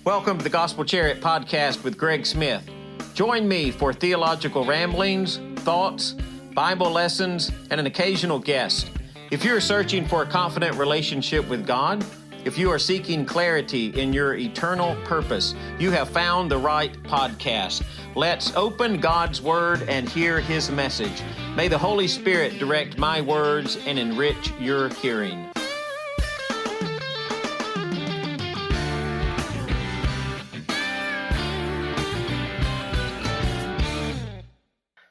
Welcome to the Gospel Chariot podcast with Greg Smith. Join me for theological ramblings, thoughts, Bible lessons, and an occasional guest. If you're searching for a confident relationship with God, if you are seeking clarity in your eternal purpose, you have found the right podcast. Let's open God's Word and hear His message. May the Holy Spirit direct my words and enrich your hearing.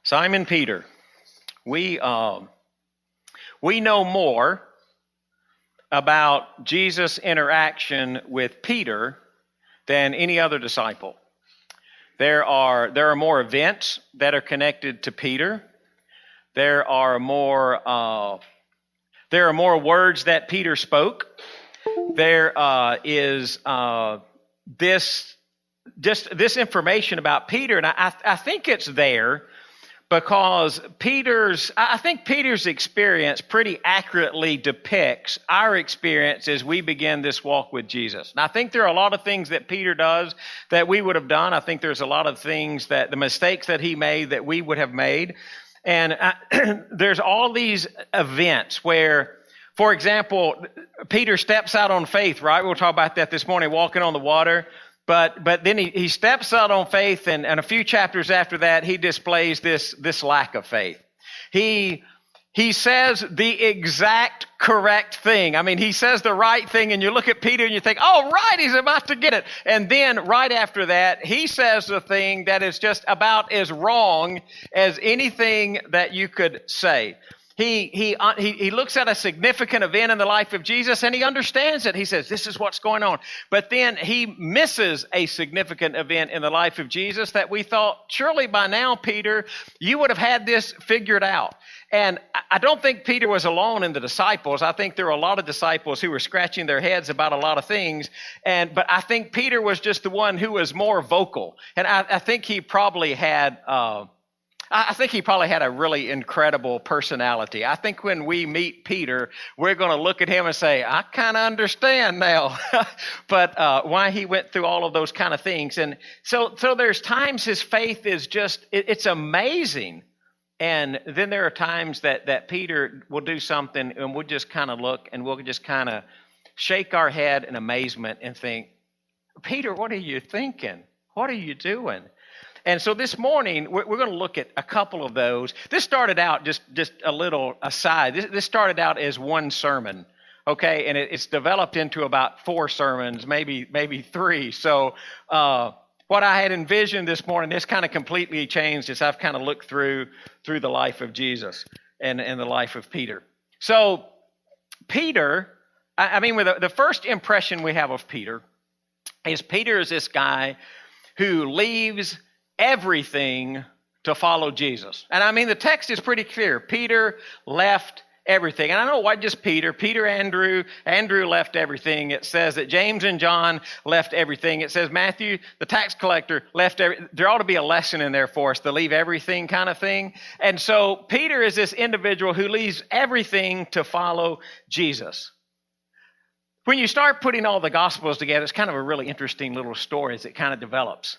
Simon Peter. We know more about Jesus' interaction with Peter than any other disciple. There are more events that are connected to Peter. There are more words that Peter spoke. There is this information about Peter, and I think it's there because I think Peter's experience pretty accurately depicts our experience as we begin this walk with Jesus. And I think there are a lot of things that Peter does that we would have done. I think there's a lot of things the mistakes that he made that we would have made. And there's all these events where, for example, Peter steps out on faith, right? We'll talk about that this morning, walking on the water. But then he steps out on faith, and a few chapters after that, he displays this lack of faith. He says the exact correct thing. I mean, he says the right thing, and you look at Peter and you think, oh, right, he's about to get it. And then right after that, he says the thing that is just about as wrong as anything that you could say. He looks at a significant event in the life of Jesus and he understands it. He says, this is what's going on. But then he misses a significant event in the life of Jesus that we thought, surely by now, Peter, you would have had this figured out. And I don't think Peter was alone in the disciples. I think there were a lot of disciples who were scratching their heads about a lot of things. But I think Peter was just the one who was more vocal. And I think he probably had a really incredible personality. I think when we meet Peter, we're going to look at him and say, I kind of understand now but why he went through all of those kind of things. And so there's times his faith is just, it's amazing. And then there are times that Peter will do something and we'll just kind of look and we'll just kind of shake our head in amazement and think, Peter, what are you thinking? What are you doing? And so this morning, we're going to look at a couple of those. This started out, just a little aside, this started out as one sermon, okay? And it's developed into about 4 sermons, maybe 3. So what I had envisioned this morning, this kind of completely changed as I've kind of looked through the life of Jesus and the life of Peter. So Peter, the first impression we have of Peter is this guy who leaves everything to follow Jesus. And the text is pretty clear. Peter left everything. And I know why just Peter, Andrew left everything. It says that James and John left everything. It says Matthew, the tax collector, left everything. There ought to be a lesson in there for us, the leave everything kind of thing. And so Peter is this individual who leaves everything to follow Jesus. When you start putting all the Gospels together, it's kind of a really interesting little story as it kind of develops.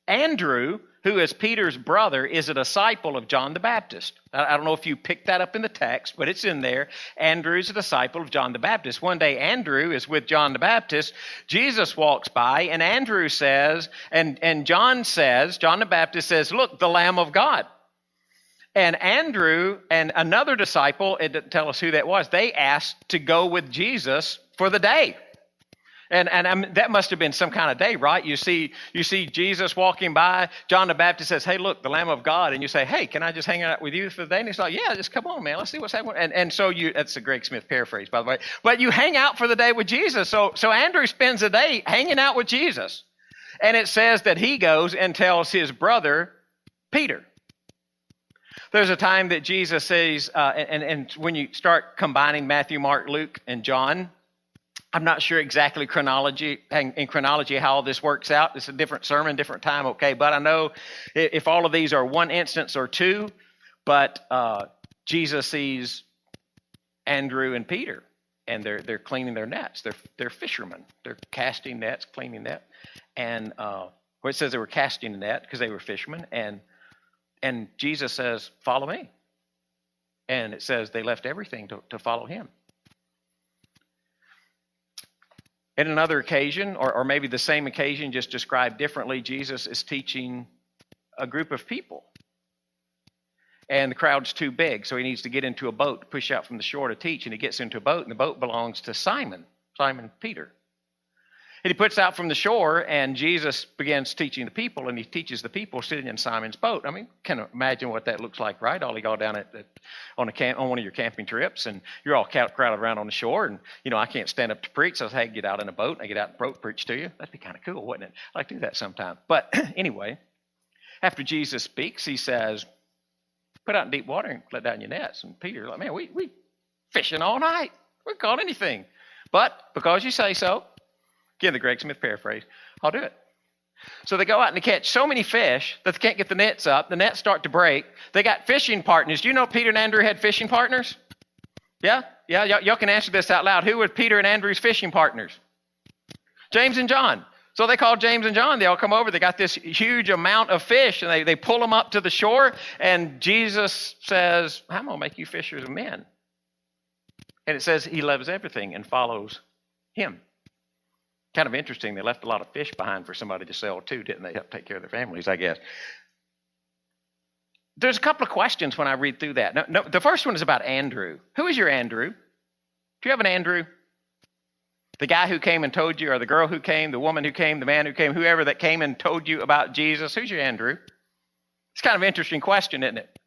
Andrew, who is Peter's brother, is a disciple of John the Baptist. I don't know if you picked that up in the text, but it's in there. Andrew is a disciple of John the Baptist. One day, Andrew is with John the Baptist. Jesus walks by, and Andrew says, and John the Baptist says, look, the Lamb of God. And Andrew and another disciple, it didn't tell us who that was, they asked to go with Jesus for the day. And that must have been some kind of day, right? You see Jesus walking by. John the Baptist says, hey, look, the Lamb of God. And you say, hey, can I just hang out with you for the day? And he's like, yeah, just come on, man. Let's see what's happening. And so that's a Greg Smith paraphrase, by the way. But you hang out for the day with Jesus. So Andrew spends the day hanging out with Jesus. And it says that he goes and tells his brother, Peter. There's a time that Jesus says, and when you start combining Matthew, Mark, Luke, and John, I'm not sure exactly in chronology how all this works out. It's a different sermon, different time, okay? But I know if all of these are one instance or 2, but Jesus sees Andrew and Peter. and they're cleaning their nets. They're fishermen. They're casting nets, cleaning net, and where it says they were casting a net because they were fishermen, and Jesus says, "Follow me," and it says they left everything to follow him. In another occasion, or maybe the same occasion, just described differently, Jesus is teaching a group of people. And the crowd's too big, so he needs to get into a boat to push out from the shore to teach. And he gets into a boat, and the boat belongs to Simon Peter. And he puts out from the shore, and Jesus begins teaching the people, and he teaches the people sitting in Simon's boat. I mean, can you imagine what that looks like, right? All you go down on one of your camping trips, and you're all crowded around on the shore, and, I can't stand up to preach, so I say, hey, get out in a boat, and I get out in the boat, preach to you. That'd be kind of cool, wouldn't it? I'd like to do that sometime. But anyway, after Jesus speaks, he says, put out in deep water and let down your nets. And Peter's like, man, we fishing all night. We caught anything. But because you say so, again, the Greg Smith paraphrase, I'll do it. So they go out and they catch so many fish that they can't get the nets up. The nets start to break. They got fishing partners. Do you know Peter and Andrew had fishing partners? Yeah? Y'all can answer this out loud. Who were Peter and Andrew's fishing partners? James and John. So they called James and John. They all come over. They got this huge amount of fish, and they pull them up to the shore. And Jesus says, I'm going to make you fishers of men. And it says he loves everything and follows him. Kind of interesting. They left a lot of fish behind for somebody to sell too, didn't they? Help take care of their families, I guess. There's a couple of questions when I read through that. No, the first one is about Andrew. Who is your Andrew? Do you have an Andrew? The guy who came and told you, or the girl who came, the woman who came, the man who came, whoever that came and told you about Jesus, who's your Andrew? It's kind of an interesting question, isn't it?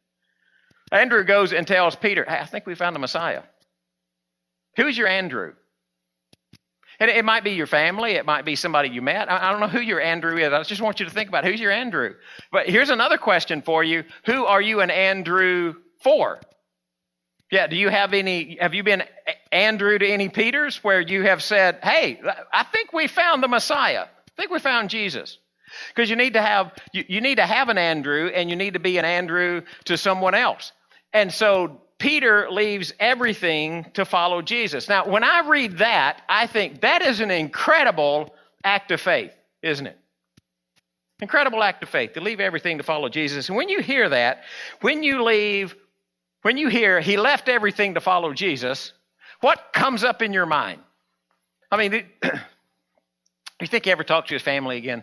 Andrew goes and tells Peter, hey, I think we found the Messiah. Who's your Andrew? And it might be your family. It might be somebody you met. I don't know who your Andrew is. I just want you to think about who's your Andrew. But here's another question for you. Who are you an Andrew for? Yeah, do you have you been Andrew to any Peters where you have said, hey, I think we found the Messiah. I think we found Jesus. Because you need to have an Andrew, and you need to be an Andrew to someone else. And so Peter leaves everything to follow Jesus. Now, when I read that, I think that is an incredible act of faith, isn't it? Incredible act of faith to leave everything to follow Jesus. And when you hear that, when you hear he left everything to follow Jesus, what comes up in your mind? I mean, do you think he ever talked to his family again?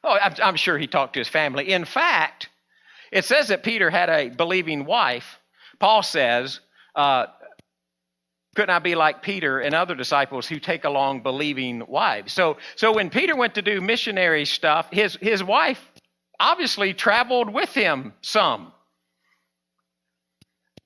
Oh, I'm sure he talked to his family. In fact, it says that Peter had a believing wife. Paul says, couldn't I be like Peter and other disciples who take along believing wives? So when Peter went to do missionary stuff, his wife obviously traveled with him some.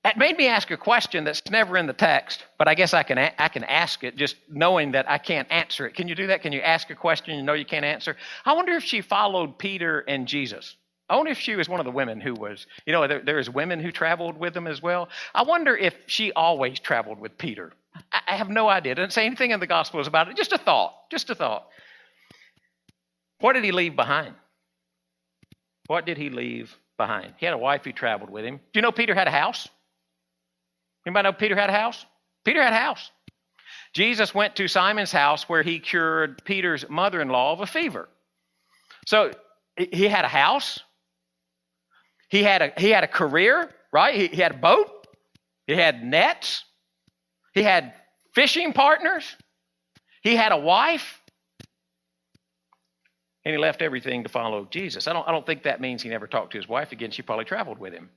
That made me ask a question that's never in the text, but I guess I can ask it just knowing that I can't answer it. Can you do that? Can you ask a question you know you can't answer? I wonder if she followed Peter and Jesus. I wonder if she was one of the women who was, there's women who traveled with them as well. I wonder if she always traveled with Peter. I have no idea. It doesn't say anything in the Gospels about it. Just a thought. What did he leave behind? What did he leave behind? He had a wife who traveled with him. Do you know Peter had a house? Anybody know Peter had a house? Peter had a house. Jesus went to Simon's house where he cured Peter's mother-in-law of a fever. So he had a house. He had a career, right? He had a boat. He had nets. He had fishing partners. He had a wife. And he left everything to follow Jesus. I don't think that means he never talked to his wife again. She probably traveled with him.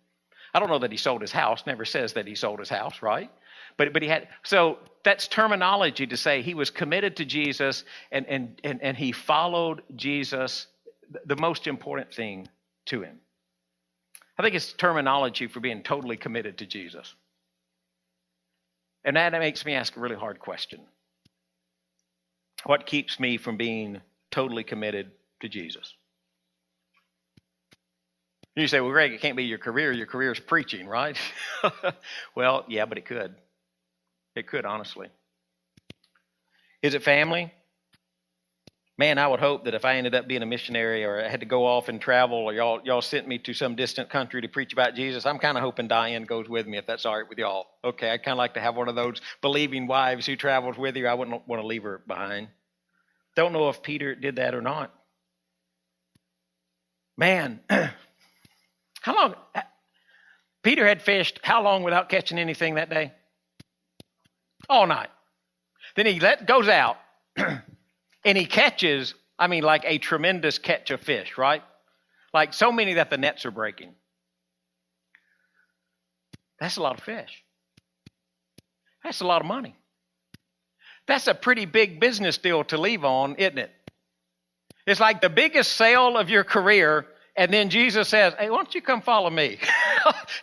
I don't know that he sold his house. Never says that he sold his house, right? But he had. So that's terminology to say he was committed to Jesus and he followed Jesus, the most important thing to him. I think it's terminology for being totally committed to Jesus. And that makes me ask a really hard question. What keeps me from being totally committed to Jesus? You say, well, Greg, it can't be your career. Your career is preaching, right? Well, yeah, but it could. It could, honestly. Is it family? Man, I would hope that if I ended up being a missionary or I had to go off and travel or y'all sent me to some distant country to preach about Jesus, I'm kind of hoping Diane goes with me if that's all right with y'all. Okay, I'd kind of like to have one of those believing wives who travels with you. I wouldn't want to leave her behind. Don't know if Peter did that or not. Man, how long? Peter had fished how long without catching anything that day? All night. Then he goes out. And he catches, like a tremendous catch of fish, right? Like so many that the nets are breaking. That's a lot of fish. That's a lot of money. That's a pretty big business deal to leave on, isn't it? It's like the biggest sale of your career, and then Jesus says, hey, why don't you come follow me?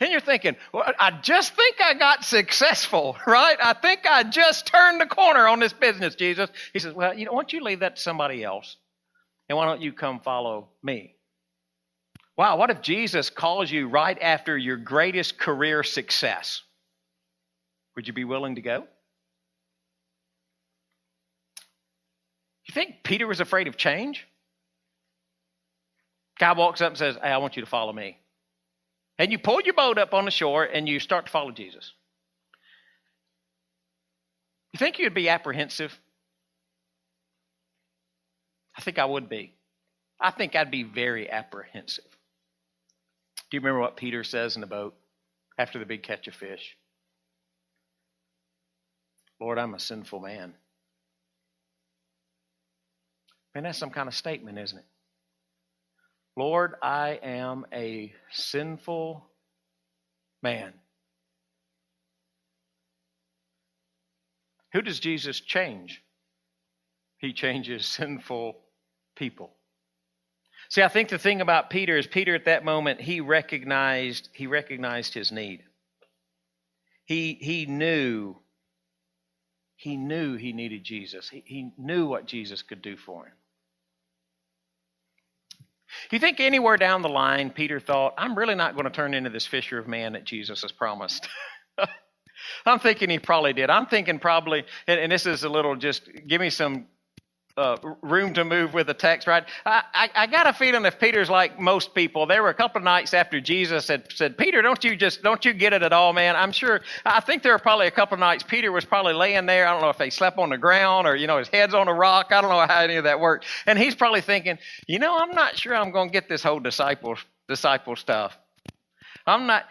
And you're thinking, well, I just think I got successful, right? I think I just turned the corner on this business, Jesus. He says, well, why don't you leave that to somebody else? And why don't you come follow me? Wow, what if Jesus calls you right after your greatest career success? Would you be willing to go? You think Peter was afraid of change? Guy walks up and says, hey, I want you to follow me. And you pull your boat up on the shore and you start to follow Jesus. You think you'd be apprehensive? I think I would be. I think I'd be very apprehensive. Do you remember what Peter says in the boat after the big catch of fish? Lord, I'm a sinful man. Man, that's some kind of statement, isn't it? Lord, I am a sinful man. Who does Jesus change? He changes sinful people. See, I think the thing about Peter is Peter at that moment, he recognized his need. He knew he needed Jesus. He knew what Jesus could do for him. Do you think anywhere down the line, Peter thought, I'm really not going to turn into this fisher of man that Jesus has promised? I'm thinking he probably did. I'm thinking probably, and this is a little just, give me some room to move with the text, right? I got a feeling if Peter's like most people, there were a couple of nights after Jesus had said, Peter, don't you get it at all, man? I think there were probably a couple of nights Peter was probably laying there. I don't know if they slept on the ground or, his head's on a rock. I don't know how any of that worked. And he's probably thinking, I'm not sure I'm going to get this whole disciple stuff.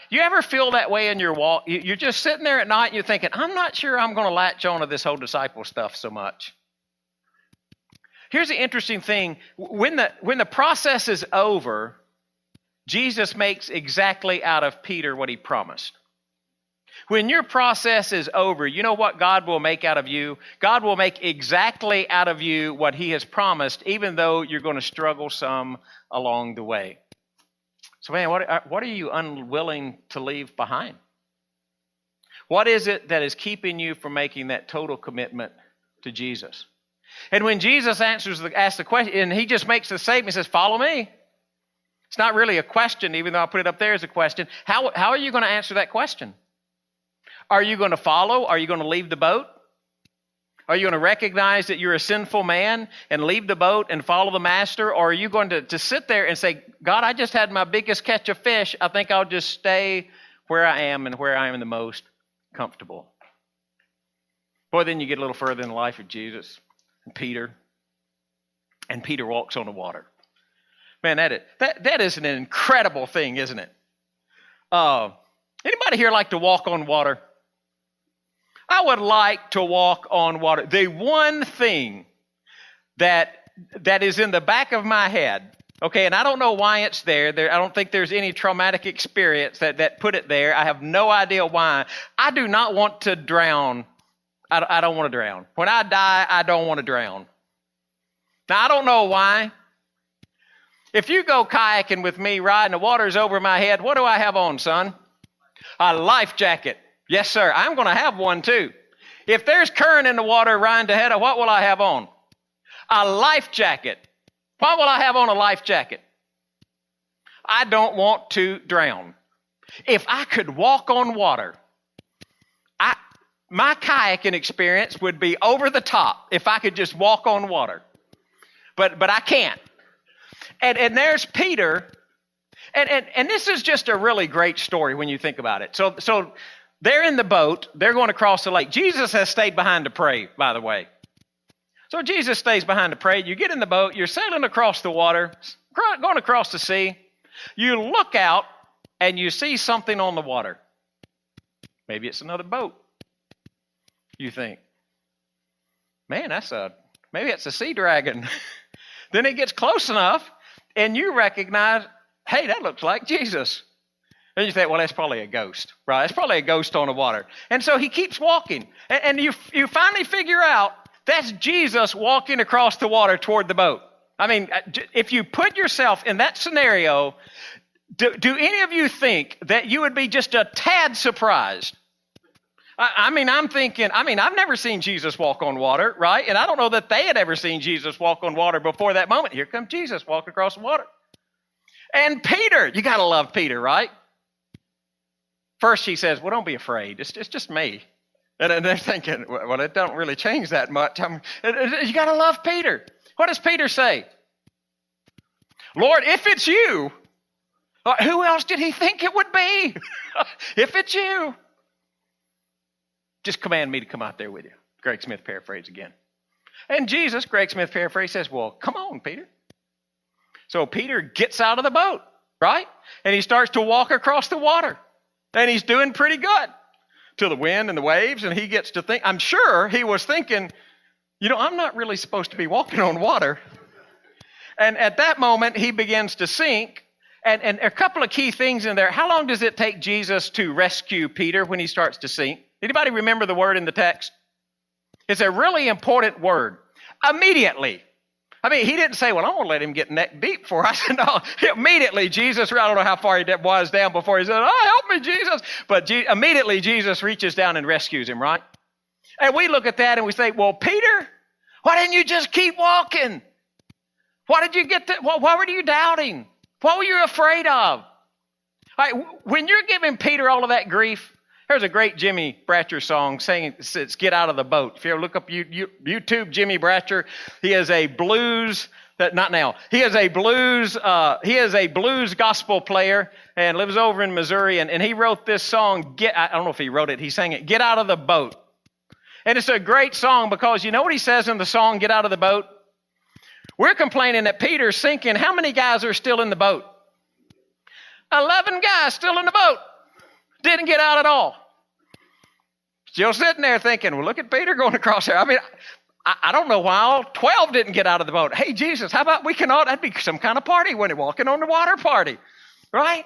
You ever feel that way in your walk? You're just sitting there at night and you're thinking, I'm not sure I'm going to latch on to this whole disciple stuff so much. Here's the interesting thing. When the process is over, Jesus makes exactly out of Peter what he promised. When your process is over, you know what God will make out of you? God will make exactly out of you what he has promised, even though you're going to struggle some along the way. So, man, what are you unwilling to leave behind? What is it that is keeping you from making that total commitment to Jesus? And when Jesus asks the question, and he just makes the statement, he says, follow me. It's not really a question, even though I put it up there as a question. How are you going to answer that question? Are you going to follow? Are you going to leave the boat? Are you going to recognize that you're a sinful man and leave the boat and follow the master? Or are you going to sit there and say, God, I just had my biggest catch of fish. I think I'll just stay where I am and where I am the most comfortable. Boy, then you get a little further in the life of Jesus. And Peter walks on the water. Man, that is an incredible thing, isn't it? Anybody here like to walk on water? I would like to walk on water. The one thing that is in the back of my head, okay, and I don't know why it's there. I don't think there's any traumatic experience that put it there. I have no idea why. I do not want to drown. I don't want to drown. When I die, I don't want to drown. Now, I don't know why. If you go kayaking with me, right, and the water's over my head, what do I have on, son? A life jacket. Yes, sir. I'm going to have one, too. If there's current in the water right ahead, what will I have on? A life jacket. Why will I have on a life jacket? I don't want to drown. If I could walk on water, my kayaking experience would be over the top if I could just walk on water. but I can't. And there's Peter, and this is just a really great story when you think about it. So they're in the boat, they're going across the lake. Jesus has stayed behind to pray, by the way. So Jesus stays behind to pray. You get in the boat, you're sailing across the water, going across the sea. You look out and you see something on the water. Maybe it's another boat. You think, man, maybe it's a sea dragon. Then it gets close enough and you recognize, hey, that looks like Jesus. And you think, well, that's probably a ghost, right? That's probably a ghost on the water. And so he keeps walking. And you finally figure out that's Jesus walking across the water toward the boat. I mean, if you put yourself in that scenario, do any of you think that you would be just a tad surprised? I'm thinking, I've never seen Jesus walk on water, right? And I don't know that they had ever seen Jesus walk on water before that moment. Here comes Jesus walking across the water. And Peter, you got to love Peter, right? First he says, well, don't be afraid. It's just me. And they're thinking, well, it don't really change that much. You got to love Peter. What does Peter say? Lord, if it's you, who else did he think it would be? If it's you, just command me to come out there with you. Greg Smith paraphrase again. And Jesus, Greg Smith paraphrase, says, well, come on, Peter. So Peter gets out of the boat, right? And he starts to walk across the water. And he's doing pretty good to the wind and the waves. And he gets to think, I'm sure he was thinking, I'm not really supposed to be walking on water. And at that moment, he begins to sink. And a couple of key things in there. How long does it take Jesus to rescue Peter when he starts to sink? Anybody remember the word in the text? It's a really important word. Immediately. He didn't say, well, I'm going to let him get neck deep before I said, no. Immediately, Jesus, I don't know how far he was down before he said, oh, help me, Jesus. But immediately, Jesus reaches down and rescues him, right? And we look at that and we say, well, Peter, why didn't you just keep walking? Why did you why were you doubting? What were you afraid of? All right, when you're giving Peter all of that grief, there's a great Jimmy Bratcher song saying it's Get Out of the Boat. If you ever look up YouTube Jimmy Bratcher, he is a blues, he is a blues gospel player and lives over in Missouri. And he wrote this song, I don't know if he wrote it, he sang it, Get Out of the Boat. And it's a great song because you know what he says in the song, Get Out of the Boat? We're complaining that Peter's sinking. How many guys are still in the boat? 11 guys still in the boat. Didn't get out at all. Still sitting there thinking, well, look at Peter going across there. I don't know why all 12 didn't get out of the boat. Hey, Jesus, how about we can all, that'd be some kind of party when they're walking on the water party, right?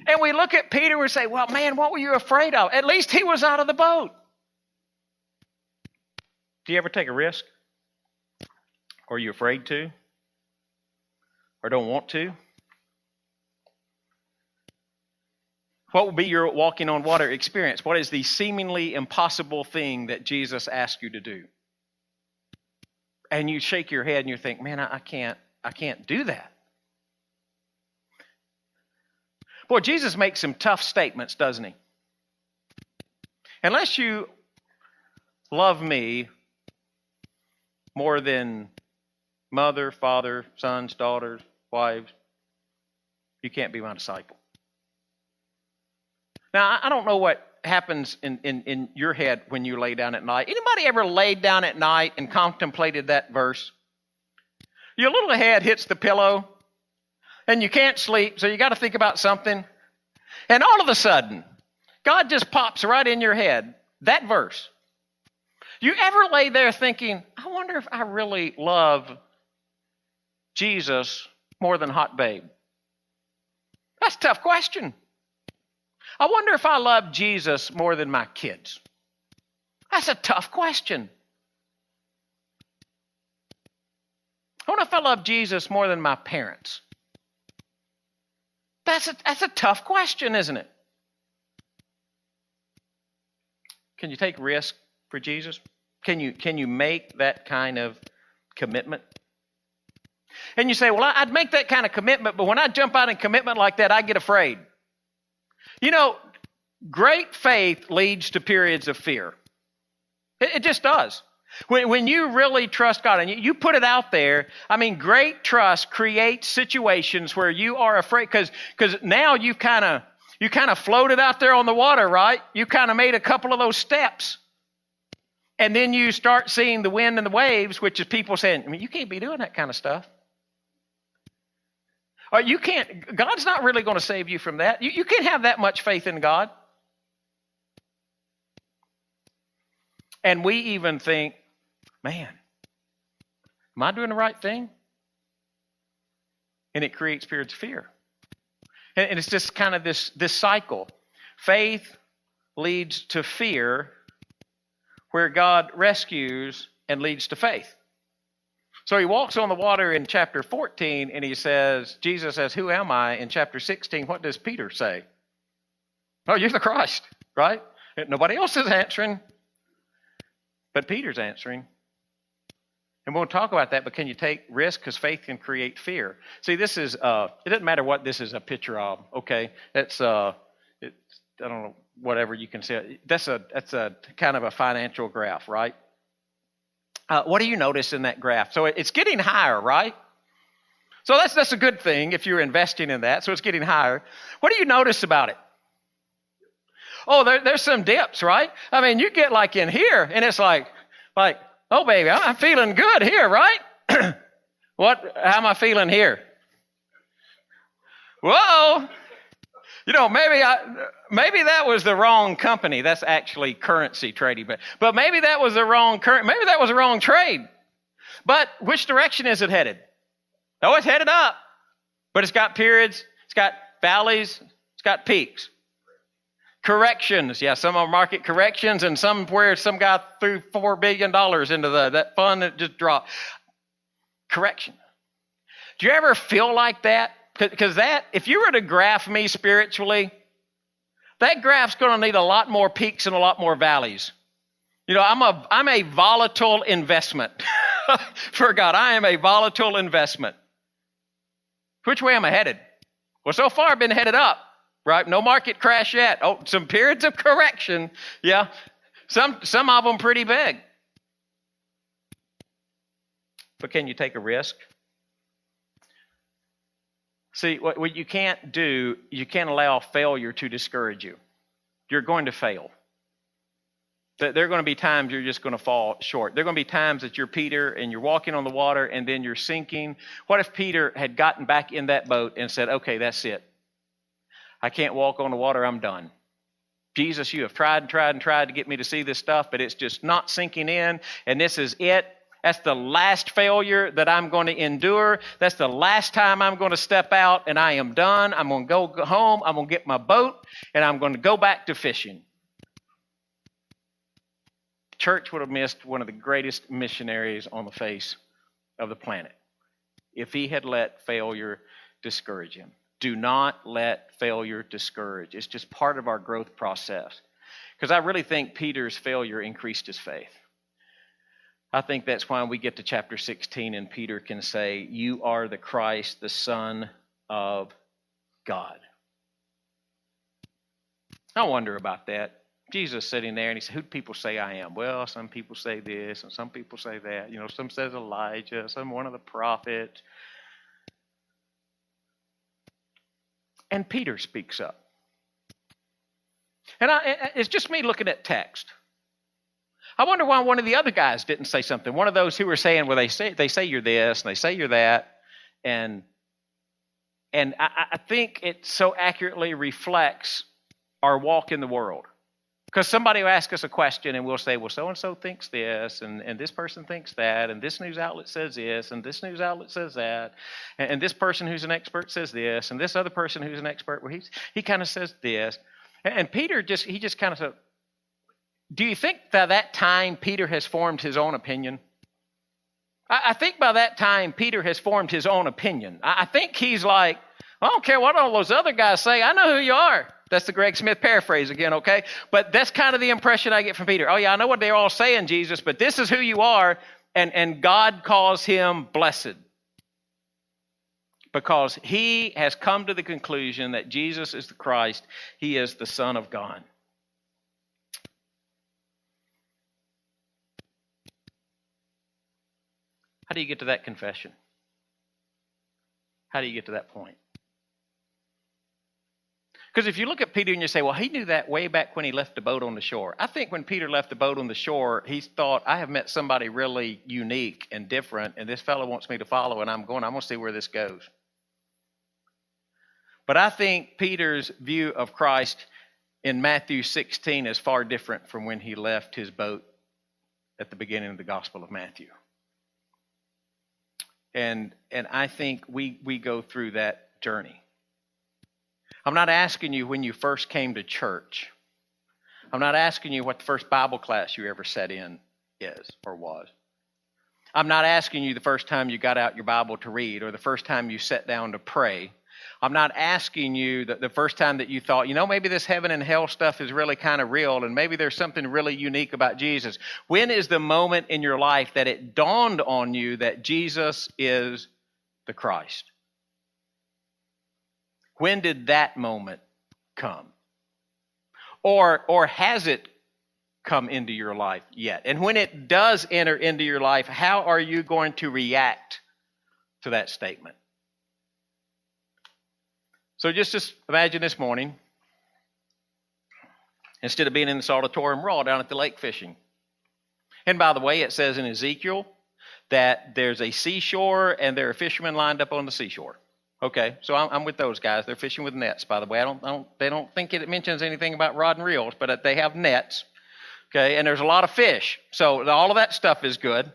And we look at Peter and we say, well, man, what were you afraid of? At least he was out of the boat. Do you ever take a risk? Or are you afraid to? Or don't want to? What will be your walking on water experience? What is the seemingly impossible thing that Jesus asked you to do? And you shake your head and you think, man, I can't do that. Boy, Jesus makes some tough statements, doesn't he? Unless you love me more than mother, father, sons, daughters, wives, you can't be my disciple. Now, I don't know what happens in your head when you lay down at night. Anybody ever laid down at night and contemplated that verse? Your little head hits the pillow and you can't sleep, so you got to think about something. And all of a sudden, God just pops right in your head, that verse. You ever lay there thinking, I wonder if I really love Jesus more than Hot Babe? That's a tough question. I wonder if I love Jesus more than my kids. That's a tough question. I wonder if I love Jesus more than my parents. That's a tough question, isn't it? Can you take risk for Jesus? Can you make that kind of commitment? And you say, well, I'd make that kind of commitment, but when I jump out in commitment like that, I get afraid. You know, great faith leads to periods of fear. It just does. When you really trust God and you put it out there, I mean, great trust creates situations where you are afraid because now you kind of floated out there on the water, right? You kind of made a couple of those steps. And then you start seeing the wind and the waves, which is people saying, I mean, you can't be doing that kind of stuff. Or you can't, God's not really going to save you from that. You can't have that much faith in God. And we even think, man, am I doing the right thing? And it creates periods of fear. And it's just kind of this cycle. Faith leads to fear, where God rescues and leads to faith. So he walks on the water in chapter 14, and he says, Jesus says, who am I? In chapter 16, what does Peter say? Oh, you're the Christ, right? Nobody else is answering, but Peter's answering. And we'll talk about that, but can you take risk? Because faith can create fear. See, this is, it doesn't matter what this is a picture of, okay? That's, I don't know, whatever you can say. That's a kind of a financial graph, right? What do you notice in that graph? So it's getting higher, right? So that's a good thing if you're investing in that. So it's getting higher. What do you notice about it? Oh, there's some dips, right? I mean, you get like in here, and it's like, oh, baby, I'm feeling good here, right? How am I feeling here? Whoa. You know, maybe that was the wrong company. That's actually currency trading, but maybe that was the wrong maybe that was the wrong trade. But which direction is it headed? Oh, it's headed up. But it's got periods, it's got valleys, it's got peaks. Corrections, yeah, some are market corrections, and some where some guy threw $4 billion into that fund that just dropped. Correction. Do you ever feel like that? Because that, if you were to graph me spiritually, that graph's going to need a lot more peaks and a lot more valleys. You know, I'm a volatile investment for God. I am a volatile investment. Which way am I headed? Well, so far I've been headed up, right? No market crash yet. Oh, some periods of correction. Yeah, some of them pretty big. But can you take a risk? See, what you can't do, you can't allow failure to discourage you. You're going to fail. There are going to be times you're just going to fall short. There are going to be times that you're Peter and you're walking on the water and then you're sinking. What if Peter had gotten back in that boat and said, okay, that's it. I can't walk on the water, I'm done. Jesus, you have tried and tried and tried to get me to see this stuff, but it's just not sinking in, and this is it. That's the last failure that I'm going to endure. That's the last time I'm going to step out, and I am done. I'm going to go home. I'm going to get my boat, and I'm going to go back to fishing. The church would have missed one of the greatest missionaries on the face of the planet if he had let failure discourage him. Do not let failure discourage. It's just part of our growth process. Because I really think Peter's failure increased his faith. I think that's why we get to chapter 16 and Peter can say, you are the Christ, the Son of God. I wonder about that. Jesus sitting there and he said, who do people say I am? Well, some people say this and some people say that. You know, some says Elijah, some one of the prophets. And Peter speaks up. And it's just me looking at text. I wonder why one of the other guys didn't say something. One of those who were saying, well, they say you're this and they say you're that. And I think it so accurately reflects our walk in the world. Because somebody will ask us a question and we'll say, well, so-and-so thinks this and this person thinks that and this news outlet says this and this news outlet says that and this person who's an expert says this and this other person who's an expert, well, he kind of says this. And Peter just kind of said, do you think that time Peter has formed his own opinion? I think by that time Peter has formed his own opinion. I think he's like, I don't care what all those other guys say. I know who you are. That's the Greg Smith paraphrase again, okay? But that's kind of the impression I get from Peter. Oh, yeah, I know what they're all saying, Jesus, but this is who you are, and God calls him blessed. Because he has come to the conclusion that Jesus is the Christ. He is the Son of God. How do you get to that confession? How do you get to that point? Because if you look at Peter and you say, well, he knew that way back when he left the boat on the shore. I think when Peter left the boat on the shore, he thought, I have met somebody really unique and different, and this fellow wants me to follow, and I'm going to see where this goes. But I think Peter's view of Christ in Matthew 16 is far different from when he left his boat at the beginning of the Gospel of Matthew. And I think we go through that journey. I'm not asking you when you first came to church. I'm not asking you what the first Bible class you ever sat in is or was. I'm not asking you the first time you got out your Bible to read or the first time you sat down to pray. I'm not asking you the first time that you thought, maybe this heaven and hell stuff is really kind of real and maybe there's something really unique about Jesus. When is the moment in your life that it dawned on you that Jesus is the Christ? When did that moment come? Or has it come into your life yet? And when it does enter into your life, how are you going to react to that statement? So just imagine this morning, instead of being in this auditorium, we're all down at the lake fishing. And by the way, it says in Ezekiel that there's a seashore and there are fishermen lined up on the seashore. Okay, so I'm with those guys. They're fishing with nets, by the way. They don't think it mentions anything about rod and reels, but they have nets. Okay, and there's a lot of fish. So all of that stuff is good,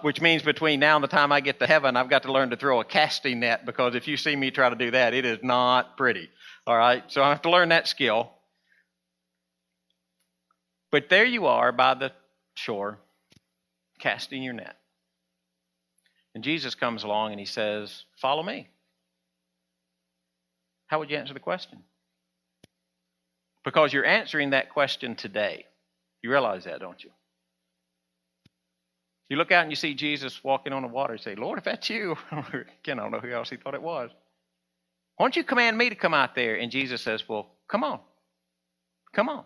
which means between now and the time I get to heaven, I've got to learn to throw a casting net, because if you see me try to do that, it is not pretty. All right, so I have to learn that skill. But there you are by the shore, casting your net. And Jesus comes along and he says, follow me. How would you answer the question? Because you're answering that question today. You realize that, don't you? You look out and you see Jesus walking on the water and say, Lord, if that's you. Again, I don't know who else he thought it was. Why don't you command me to come out there? And Jesus says, well, come on. Come on.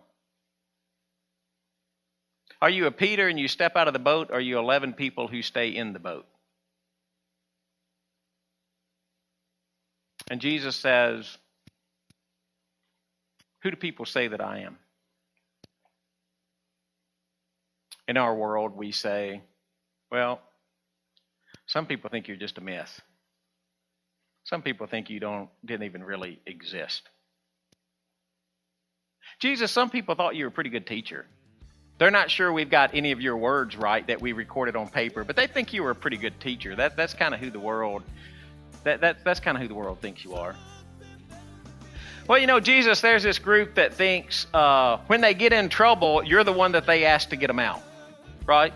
Are you a Peter and you step out of the boat, or are you 11 people who stay in the boat? And Jesus says, who do people say that I am? In our world, we say, well, some people think you're just a myth. Some people think you didn't even really exist. Jesus, some people thought you were a pretty good teacher. They're not sure we've got any of your words right that we recorded on paper, but they think you were a pretty good teacher. That's kind of who the world That's kind of who the world thinks you are. Well, Jesus, there's this group that thinks when they get in trouble, you're the one that they ask to get them out, right?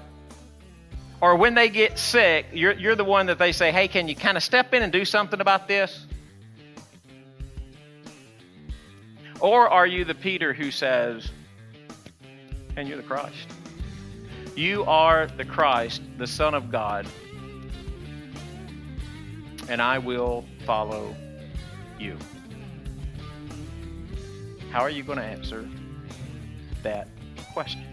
Or when they get sick, you're the one that they say, hey, can you kind of step in and do something about this? Or are you the Peter who says, and you're the Christ? You are the Christ, the Son of God, and I will follow you. How are you going to answer that question?